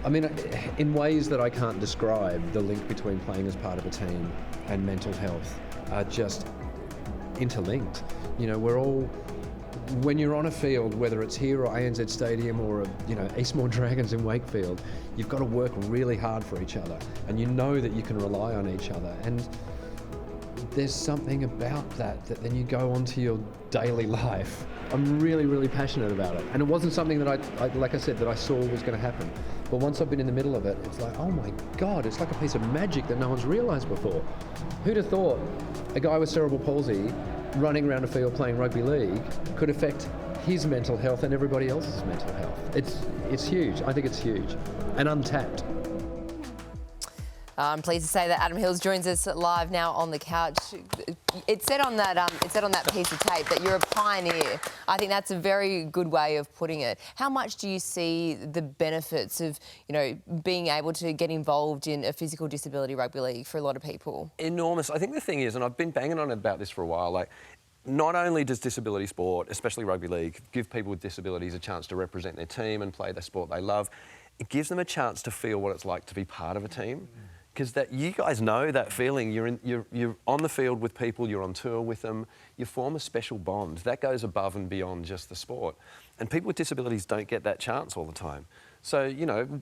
I mean, in ways that I can't describe, the link between playing as part of a team and mental health are just interlinked. You know, we're all, when you're on a field, whether it's here or ANZ Stadium or, Eastmoor Dragons in Wakefield, you've got to work really hard for each other, and you know that you can rely on each other. And there's something about that then you go on to your daily life. I'm really, really passionate about it. And it wasn't something that I like I said, that I saw was going to happen. But once I've been in the middle of it, it's like, oh my God, it's like a piece of magic that no one's realised before. Who'd have thought a guy with cerebral palsy running around a field playing rugby league could affect his mental health and everybody else's mental health? It's huge. I think it's huge and untapped. I'm pleased to say that Adam Hills joins us live now on the couch. It said on that piece of tape that you're a pioneer. I think that's a very good way of putting it. How much do you see the benefits of, being able to get involved in a physical disability rugby league for a lot of people? Enormous. I think the thing is, and I've been banging on about this for a while, not only does disability sport, especially rugby league, give people with disabilities a chance to represent their team and play the sport they love, it gives them a chance to feel what it's like to be part of a team. Because you guys know that feeling. You're on the field with people, you're on tour with them, you form a special bond. That goes above and beyond just the sport. And people with disabilities don't get that chance all the time. So,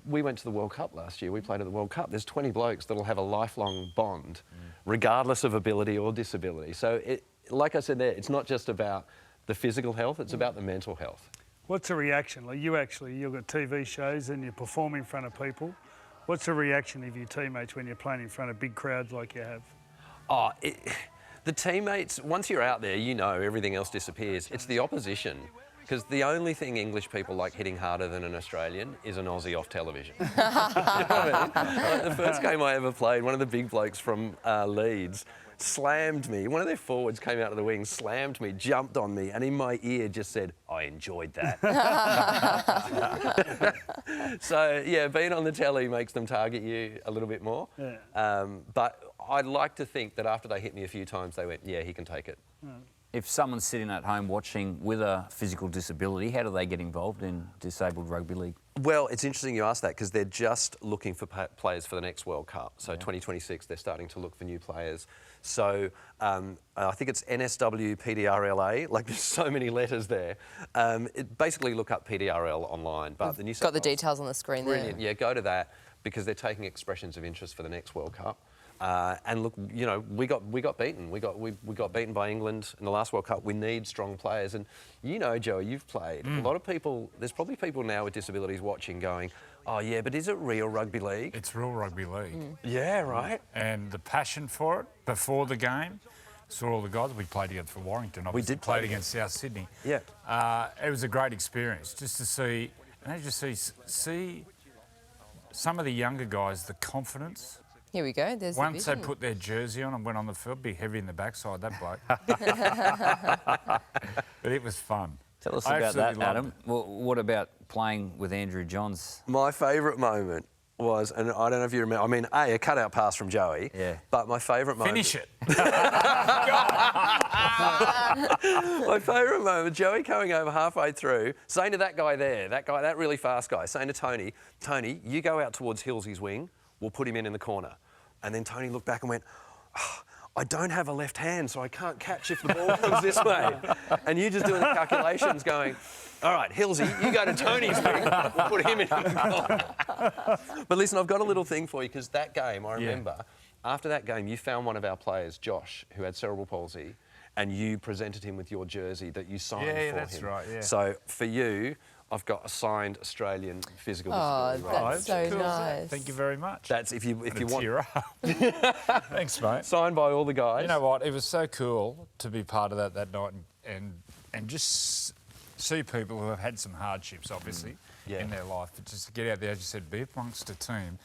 we went to the World Cup last year, we played at the World Cup. There's 20 blokes that'll have a lifelong bond, regardless of ability or disability. So, like I said there, it's not just about the physical health, it's about the mental health. What's the reaction? Like you've got TV shows and you perform in front of people. What's the reaction of your teammates when you're playing in front of big crowds like you have? The teammates, once you're out there, everything else disappears. It's the opposition. Because the only thing English people like hitting harder than an Australian is an Aussie off television. You know what I mean? The first game I ever played, one of the big blokes from Leeds slammed me. One of their forwards came out of the wing, slammed me, jumped on me, and in my ear just said, "I enjoyed that." So, yeah, being on the telly makes them target you a little bit more. Yeah. But I'd like to think that after they hit me a few times, they went, yeah, he can take it. If someone's sitting at home watching with a physical disability, how do they get involved in disabled rugby league? Well, it's interesting you ask that because they're just looking for players for the next World Cup. So 2026, they're starting to look for new players. So I think it's NSW PDRLA, like there's so many letters there. Basically look up PDRL online. But the New South Got the details on the screen there. Brilliant, yeah, go to that because they're taking expressions of interest for the next World Cup. And look, we got beaten. We got beaten by England in the last World Cup. We need strong players, and Joey, you've played. A lot of people. There's probably people now with disabilities watching, going, "Oh yeah, but is it real rugby league?" It's real rugby league. Yeah, right. And the passion for it before the game. Saw all the guys we played together for Warrington. Obviously. We did play against South Sydney. Yeah. It was a great experience just to see, and just see some of the younger guys, the confidence. Here we go. There's Once the they put their jersey on and went on the field, be heavy in the backside, that bloke. But it was fun. Tell us about that, Adam. Well, what about playing with Andrew Johns? My favourite moment was, and I don't know if you remember, I mean, a cut-out pass from Joey. Yeah. But my favourite moment... Finish it. My favourite moment, Joey coming over halfway through, saying to that guy there, that really fast guy, saying to Tony, "Tony, you go out towards Hillsy's wing, we'll put him in the corner." And then Tony looked back and went, "Oh, I don't have a left hand, so I can't catch if the ball comes this way." And you just doing the calculations going, "All right, Hillsy, you go to Tony's wing, we'll put him in the corner." But listen, I've got a little thing for you, because that game, I remember, after that game, you found one of our players, Josh, who had cerebral palsy, and you presented him with your jersey that you signed for him. Yeah, that's right, yeah. So for you, I've got a signed Australian physical disability. Oh, that's so nice. Thank you very much. That's if you want. Tear up. Thanks, mate. Signed by all the guys. You know what? It was so cool to be part of that night and just see people who have had some hardships, obviously, in their life, but just to get out there, as you said, be amongst a team,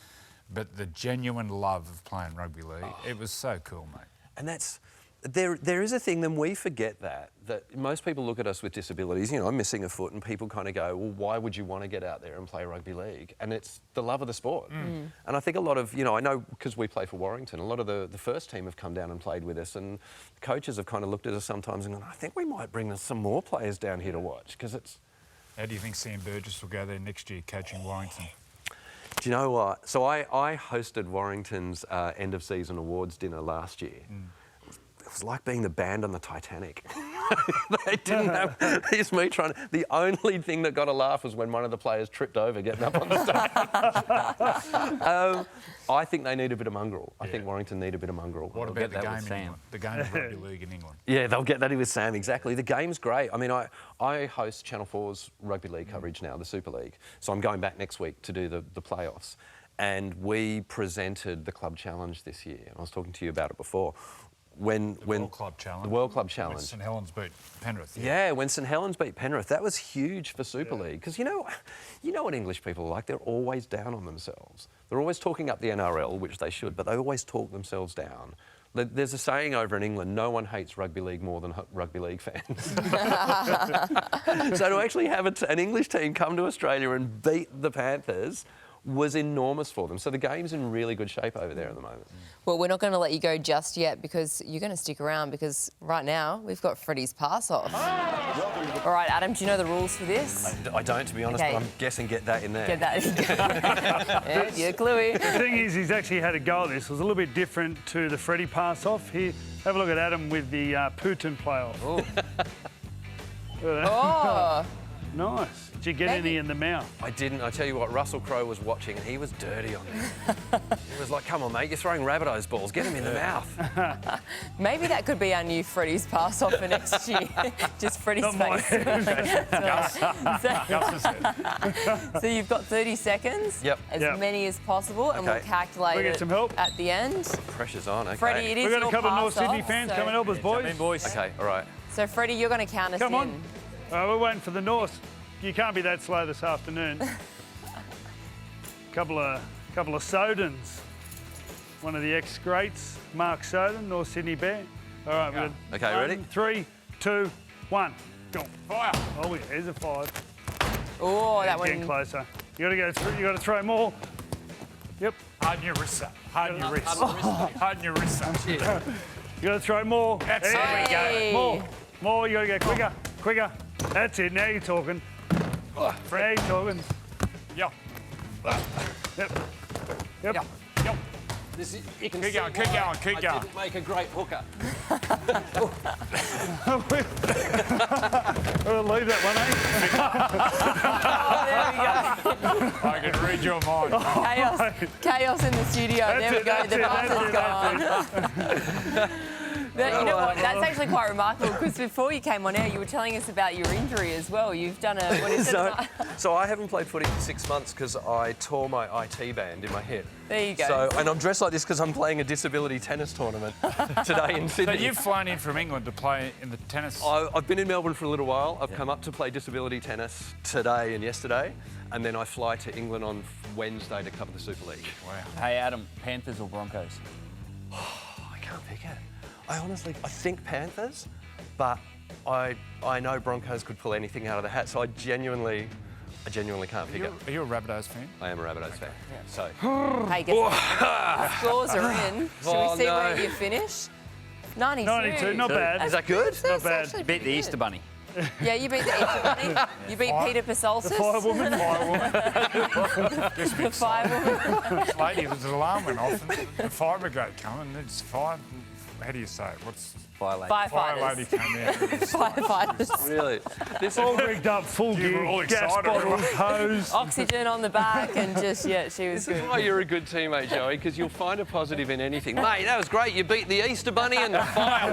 but the genuine love of playing rugby league. It was so cool, mate. And that's. There is a thing, then we forget that most people look at us with disabilities, I'm missing a foot, and people kind of go, well, why would you want to get out there and play rugby league? And it's the love of the sport. And I think a lot of, I know because we play for Warrington, a lot of the first team have come down and played with us, and coaches have kind of looked at us sometimes and gone, I think we might bring some more players down here to watch, because it's... How do you think Sam Burgess will go there next year coaching Warrington? Do you know what? So I hosted Warrington's end of season awards dinner last year. It was like being the band on the Titanic. They didn't have. It's me trying. The only thing that got a laugh was when one of the players tripped over getting up on the stage. I think they need a bit of mongrel. I think Warrington need a bit of mongrel. What about the game in England? The game of rugby league in England. Yeah, they'll get that in with Sam, exactly. The game's great. I mean, I host Channel 4's rugby league coverage now, the Super League. So I'm going back next week to do the playoffs. And we presented the Club Challenge this year. And I was talking to you about it before. When World Club Challenge. The World Club When Challenge. St Helens beat Penrith. Yeah, when St Helens beat Penrith, that was huge for Super League. Because you know what English people are like? They're always down on themselves. They're always talking up the NRL, which they should, but they always talk themselves down. There's a saying over in England, no one hates rugby league more than rugby league fans. So to actually have an English team come to Australia and beat the Panthers was enormous for them. So the game's in really good shape over there at the moment. Well, we're not going to let you go just yet because you're going to stick around because right now we've got Freddie's pass off. All right, Adam, do you know the rules for this? I don't, to be honest, Okay. but I'm guessing get that in there. Get that. Yeah, you're cluey. The thing is, he's actually had a go at this. It was a little bit different to the Freddie pass off. Here, have a look at Adam with the Putin play off. Oh, Nice. Did you get Maybe- any in the mouth? I didn't. I tell you what, Russell Crowe was watching and he was dirty on it. He was like, come on, mate, you're throwing Rabbitohs balls. Get him in the mouth. maybe that could be our new Freddie's pass off for next year. Just Freddie's Not my face. Gus's head. So you've got 30 seconds. Yep. As Yep. many as possible, and we'll Okay. calculate We get it some help? at the end. Pressure's on, okay. Freddie, it is We've got your a couple of North pass Sydney off, fans so- coming help us, boys. Come in, boys. Okay, all right. So Freddie, you're going to count us Come in. on. We're waiting for the North. You can't be that slow this afternoon. couple of Sodens. One of the ex-greats, Mark Soden, North Sydney Bear. All right, we're Okay, ready? 3, 2, 1. Go. Fire. Oh, yeah, there's a 5. Oh, that Getting one. closer. You got to go through. You got to throw more. Yep. Harden your wrists up. Harden your wrists. Harden your wrists up. You got to throw more. That's There it. we go. Hey. More. You got to go quicker. Quicker. That's it. Now you're talking. Now you're talking. Yep. Yep. Yep. Yep. You can Keep going, keep going, keep going. didn't make a great hooker. We'll leave that one, eh? Oh, there we go. I can read your mind. Chaos in the studio. There we go. The pass is gone. You know what? That's actually quite remarkable because before you came on air, you were telling us about your injury as well. You've done a what is it? So I haven't played footy for 6 months because I tore my IT band in my hip. There you go. So, and I'm dressed like this because I'm playing a disability tennis tournament today in So Sydney. you've flown in from England to play in the tennis. I've been in Melbourne for a little while. I've come up to play disability tennis today and yesterday, and then I fly to England on Wednesday to cover the Super League. Wow. Hey, Adam, Panthers or Broncos? I can't pick it. I think Panthers, but I know Broncos could pull anything out of the hat, so I genuinely can't pick it. Are you a Rabbitohs fan? I am a Rabbitohs fan. So Hey, guess what? The scores are in. Shall Oh, we see no. where you finish? 92. 92, not bad. is that good? That's bad. actually Beat the pretty Easter good. Bunny. Yeah, you beat the Easter Bunny. You beat Peter Pasolsis. Firewoman. The firewoman. This lady, there's an alarm went off and the fire brigade come and it's fire. How do you say it? What's Fire lady. fire lady Firefighters. come out? Firefighters. Really? This All rigged up, full You were gear, all gas excited, bottles, right? hose. Oxygen on the back and just, yeah, she was This is good. why you're a good teammate, Joey, because you'll find a positive in anything. Mate, that was great. You beat the Easter Bunny and the fire.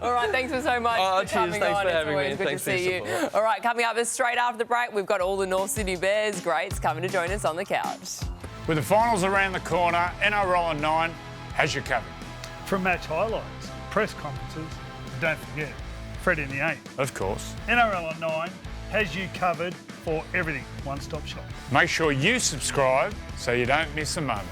All right, thanks so much Oh, for cheers. coming Thanks on. for It's having me always and good thanks to for see your you. support. All right, coming up straight after the break, we've got all the North Sydney Bears greats coming to join us on the couch. With the finals around the corner, NRL on 9 has you covered. From match highlights, press conferences, don't forget, Freddie in the 8. Of course. NRL on 9 has you covered for everything. One-stop shop. Make sure you subscribe so you don't miss a moment.